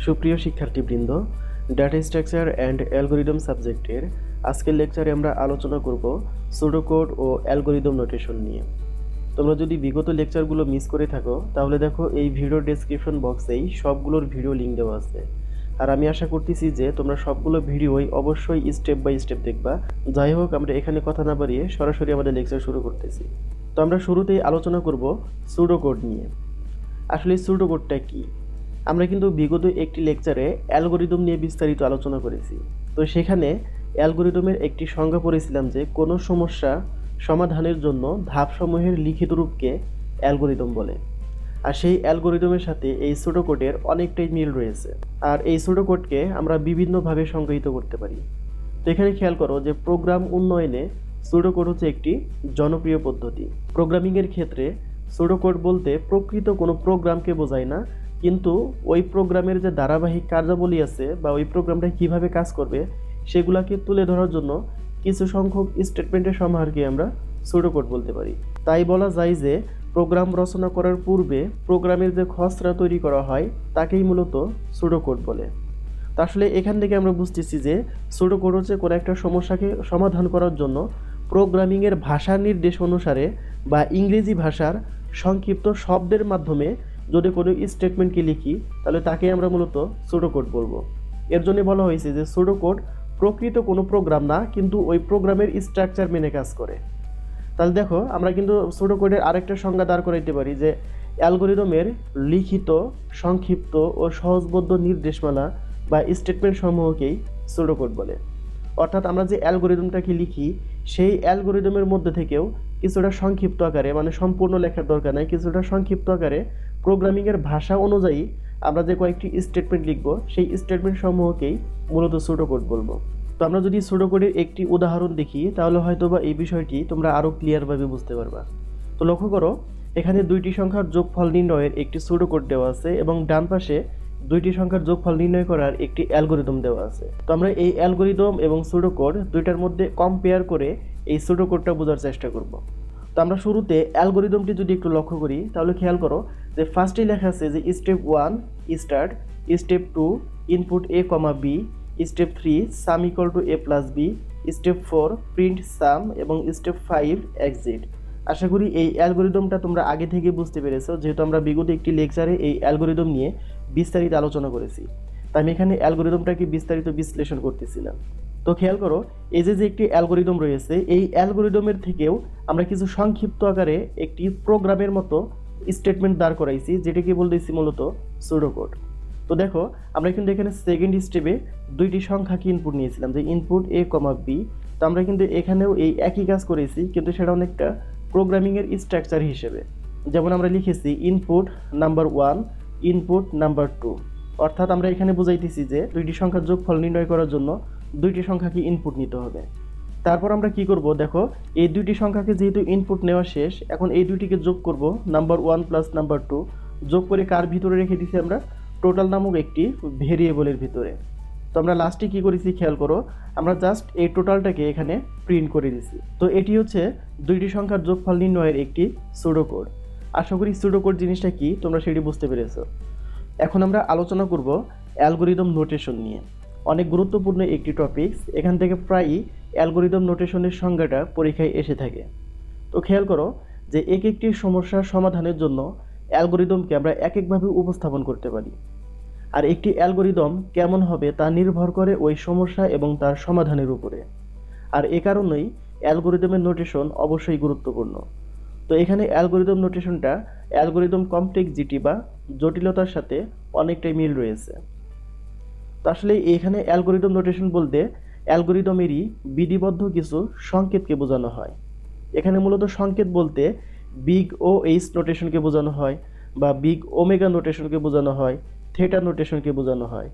সুপ্রিয় শিক্ষার্থীবৃন্দ, data structure and algorithm সাবজেক্টের আজকের লেকচারে আমরা আলোচনা করব সুডোকোড ও অ্যালগোরিদম নোটেশন নিয়ে। তোমরা যদি বিগত লেকচারগুলো মিস করে থাকো তাহলে দেখো এই ভিডিও ডেসক্রিপশন বক্সেই সবগুলোর ভিডিও লিঙ্ক দেওয়া আছে। আর আমি আশা করতেছি যে তোমরা সবগুলো ভিডিওই অবশ্যই স্টেপ বাই স্টেপ দেখবা। যাই হোক, আমরা এখানে কথা না বাড়িয়ে সরাসরি আমাদের লেকচার শুরু করতেছি। তো আমরা শুরুতেই আলোচনা করব সুডোকোড নিয়ে। আসলে সুডোকোডটা কি? আমরা কিন্তু বিগত একটি লেকচারে অ্যালগোরিদম নিয়ে বিস্তারিত আলোচনা করেছি। তো সেখানে অ্যালগোরিদমের একটি সংজ্ঞা পড়েছিলাম যে কোনো সমস্যা সমাধানের জন্য ধাপসমূহের লিখিত রূপকে অ্যালগোরিদম বলে। আর সেই অ্যালগোরিদমের সাথে এই সুডোকোডের অনেকটাই মিল রয়েছে। আর এই সুডোকোডকে আমরা বিভিন্নভাবে সংজ্ঞায়িত করতে পারি। তো এখানে খেয়াল করো যে প্রোগ্রাম উন্নয়নে সুডোকোড হচ্ছে একটি জনপ্রিয় পদ্ধতি। প্রোগ্রামিংয়ের ক্ষেত্রে সুডোকোড বলতে প্রকৃত কোনো প্রোগ্রামকে বোঝায় না, কিন্তু ওই প্রোগ্রামের যে ধারাবাহিক কার্যাবলী আছে বা ওই প্রোগ্রামটা কিভাবে কাজ করবে সেগুলোকে তুলে ধরার জন্য কিছু সংখ্যক স্টেটমেন্টের সমাহারকে আমরা সুডোকোড বলতে পারি। তাই বলা যায় যে প্রোগ্রাম রচনা করার পূর্বে প্রোগ্রামের যে খসড়া তৈরি করা হয় তাকেই মূলত সুডোকোড বলে। তা আসলে এখান থেকে আমরা বুঝতেছি যে সুডোকোড হচ্ছে কোনো একটা সমস্যাকে সমাধান করার জন্য প্রোগ্রামিংয়ের ভাষার নির্দেশ অনুসারে বা ইংরেজি ভাষার সংক্ষিপ্ত শব্দের মাধ্যমে যদি কোনো স্টেটমেন্টকে লিখি তাহলে তাকে আমরা মূলত সুডোকোড বলবো। এর জন্য বলা হয়েছে যে সুডোকোড প্রকৃত কোনো প্রোগ্রাম না, কিন্তু ওই প্রোগ্রামের স্ট্রাকচার মেনে কাজ করে। তাহলে দেখো, আমরা কিন্তু সুডোকোডের আরেকটা সংজ্ঞা দাঁড় করাইতে পারি যে অ্যালগোরিদমের লিখিত, সংক্ষিপ্ত ও সহজবোধ্য নির্দেশমালা বা স্টেটমেন্ট সমূহকেই সুডোকোড বলে। অর্থাৎ আমরা যে অ্যালগোরিদমটাকে লিখি সেই অ্যালগোরিদমের মধ্যে থেকেও কিছুটা সংক্ষিপ্ত আকারে, মানে সম্পূর্ণ লেখার দরকার নাই, কিছুটা সংক্ষিপ্ত আকারে প্রোগ্রামিংয়ের ভাষা অনুযায়ী আমরা যে কয়েকটি স্টেটমেন্ট লিখব সেই স্টেটমেন্ট সমূহকেই মূলত সুডোকোড বলবো। তো আমরা যদি সুডোকোডের একটি উদাহরণ দেখি তাহলে হয়তোবা এই বিষয়টি তোমরা আরও ক্লিয়ারভাবে বুঝতে পারবা। তো লক্ষ্য করো, এখানে দুইটি সংখ্যার যোগফল নির্ণয়ের একটি সুডোকোড দেওয়া আছে এবং ডান পাশে দুইটি সংখ্যার যোগফল নির্ণয় করার একটি অ্যালগোরিদম দেওয়া আছে। তো আমরা এই অ্যালগোরিদম এবং সুডোকোড দুইটার মধ্যে কম্পেয়ার করে এই সুডোকোডটা বোঝার চেষ্টা করব। তো আমরা শুরুতে অ্যালগোরিদমটি যদি একটু লক্ষ্য করি তাহলে খেয়াল করো যে ফার্স্টেই লেখা আছে যে step 1 start, step 2 input a, b, step 3 some equal to a plus b, step 4 print সাম এবং স্টেপ 5 এক্সিট। আশা করি এই অ্যালগোরিদমটা তোমরা আগে থেকে বুঝতে পেরেছো, যেহেতু আমরা বিগত একটি লেকচারে এই অ্যালগোরিদম নিয়ে বিস্তারিত আলোচনা করেছি। তাই আমি এখানে অ্যালগোরিদমটাকে বিস্তারিত বিশ্লেষণ করতেছিলাম। তো খেয়াল করো, এই যে একটি অ্যালগোরিদম রয়েছে, এই অ্যালগোরিদমের থেকেও আমরা কিছু সংক্ষিপ্ত আকারে একটি প্রোগ্রামের মতো স্টেটমেন্ট দাঁড় করাইছি, যেটাকে বলতেছি মূলত সুডোকোড। তো দেখো, আমরা কিন্তু এখানে সেকেন্ড স্টেপে দুইটি সংখ্যাকে ইনপুট নিয়েছিলাম, যে ইনপুট a, b। তো আমরা কিন্তু এখানেও এই একই কাজ করেছি, কিন্তু সেটা অনেকটা প্রোগ্রামিংয়ের স্ট্রাকচার হিসেবে। যেমন আমরা লিখেছি ইনপুট নাম্বার 1, ইনপুট নাম্বার 2। অর্থাৎ আমরা এখানে বুঝাইতেছি যে দুইটি সংখ্যার যোগফল নির্ণয় করার জন্য দুইটি সংখ্যাকে ইনপুট নিতে হবে। তারপর আমরা কি করব, দেখো এই দুইটি সংখ্যাকে যেহেতু ইনপুট নেওয়া শেষ, এখন এই দুইটিকে যোগ করব, নাম্বার 1 প্লাস নাম্বার 2 যোগ করে কার ভিতরে রেখে দিছি আমরা? টোটাল নামক একটি ভেরিয়েবলের ভিতরে। তো আমরা লাস্টে কি করেছি খেয়াল করো, আমরা জাস্ট এই টোটালটাকে এখানে প্রিন্ট করে দিছি। তো এটি হচ্ছে দুইটি সংখ্যার যোগফল নির্ণয়ের একটি সুডোকোড। আশা করি সুডোকোড জিনিসটা কি তোমরা সেটি বুঝতে পেরেছো। এখন আমরা আলোচনা করব অ্যালগোরিদম নোটেশন নিয়ে। অনেক গুরুত্বপূর্ণ একটি টপিকস, এখান থেকে প্রায়ই অ্যালগোরিদম নোটেশনের সংজ্ঞাটা পরীক্ষায় এসে থাকে। তো খেয়াল করো যে এক একটি সমস্যার সমাধানের জন্য অ্যালগোরিদমকে আমরা এক একভাবে উপস্থাপন করতে পারি। আর একটি অ্যালগোরিদম কেমন হবে তা নির্ভর করে ওই সমস্যা এবং তার সমাধানের উপরে। আর এ কারণেই অ্যালগোরিদমের নোটেশন অবশ্যই গুরুত্বপূর্ণ। তো এখানে অ্যালগোরিদম নোটেশনটা অ্যালগোরিদম কমপ্লেক্সিটি বা জটিলতার সাথে অনেকটাই মিল রয়েছে। তো আসলে এখানে অ্যালগোরিদম নোটেশন বলতে অ্যালগোরিদমেরই বিধিবদ্ধ কিছু সংকেতকে বোঝানো হয়। এখানে মূলত সংকেত বলতে বিগ ও এইচ নোটেশনকে বোঝানো হয়, বা বিগ ওমেগা নোটেশনকে বোঝানো হয়, থেটা নোটেশনকে বোঝানো হয়।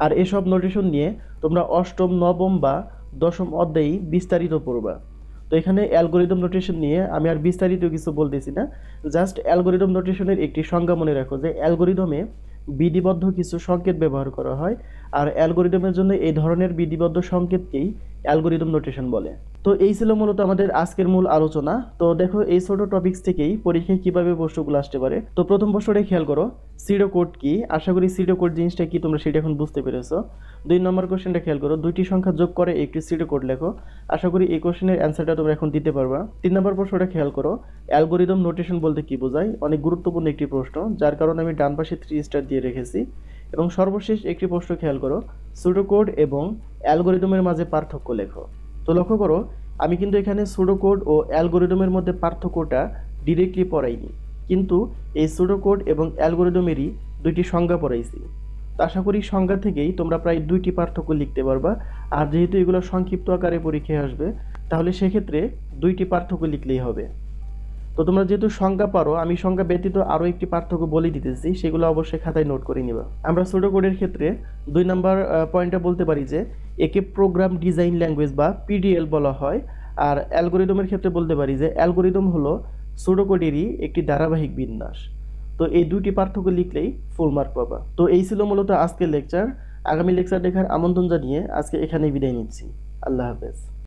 আর এসব নোটেশন নিয়ে তোমরা অষ্টম, নবম বা দশম অধ্যায়ে বিস্তারিত পড়বা। তো এখানে অ্যালগোরিদম নোটেশন নিয়ে আমি আর বিস্তারিত কিছু বলতেছি না, জাস্ট অ্যালগোরিদম নোটেশনের একটি সংজ্ঞা মনে রাখো যে অ্যালগোরিদমে বিধিবদ্ধ কিছু সংকেত ব্যবহার করা হয়, আর অ্যালগোরিদমের জন্য এই ধরনের বিধিবদ্ধ সংকেতকেই অ্যালগোরিদম নোটেশন বলে। তো তো এই ছিল মূলত আমাদের আজকের মূল আলোচনা। তো দেখো এই ছোট টপিকস থেকেই পরীক্ষায় কিভাবে প্রশ্নগুলো আসতে পারে। তো প্রথম প্রশ্নটা খেয়াল করো, সিডো কোড কি। আশা করি সিডো কোড জিনিসটা কি তোমরা সেটা এখন বুঝতে পেরেছো। 2 নম্বর কোশ্চেনটা খেয়াল করো, দুইটি সংখ্যা যোগ করে একটি সিডো কোড লেখো। আশা করি এই কোশ্চেনের অ্যান্সারটা তোমরা এখন দিতে পারবা। 3 নম্বর প্রশ্নটা খেয়াল করো, অ্যালগোরিদম নোটেশন বলতে কি বোঝায়। অনেক গুরুত্বপূর্ণ একটি প্রশ্ন, যার কারণে আমি ডান পাশে 3 স্টার দিয়ে রেখেছি। এবং সর্বশেষ একটি প্রশ্ন খেয়াল করো, সুডো কোড এবং অ্যালগোরিদমের মাঝে পার্থক্য লেখো। তো লক্ষ্য করো, আমি কিন্তু এখানে সুডো কোড ও অ্যালগোরিদমের মধ্যে পার্থক্যটা ডিরেক্টলি পড়াইনি, কিন্তু এই সুডো কোড এবং অ্যালগোরিদমেরই দুইটি সংজ্ঞা পড়াইছি। তো আশা করি সংজ্ঞা থেকেই তোমরা প্রায় 2টি পার্থক্য লিখতে পারবা। আর যেহেতু এগুলো সংক্ষিপ্ত আকারে পরীক্ষায় আসবে, তাহলে সেক্ষেত্রে 2টি পার্থক্য লিখলেই হবে। তো তোমরা যেহেতু সংজ্ঞা পারো, আমি সংজ্ঞা ব্যতীত আরও একটি পার্থক্য বলে দিতেছি, সেগুলো অবশ্যই খাতায় নোট করে নিবা। আমরা সুডো কোডের ক্ষেত্রে 2 নম্বর পয়েন্টটা বলতে পারি যে একে প্রোগ্রাম ডিজাইন ল্যাঙ্গুয়েজ বা পিডিএল বলা হয়। আর অ্যালগোরিদমের ক্ষেত্রে বলতে পারি যে অ্যালগোরিদম হলো সুডো কোডেরই একটি ধারাবাহিক বিন্যাস। তো এই 2টি পার্থক্য লিখলেই ফুল মার্ক পাবা। তো এই ছিল মূলত আজকের লেকচার। আগামী লেকচার দেখার আমন্ত্রণ জানিয়ে আজকে এখানেই বিদায় নিচ্ছি। আল্লাহ হাফেজ।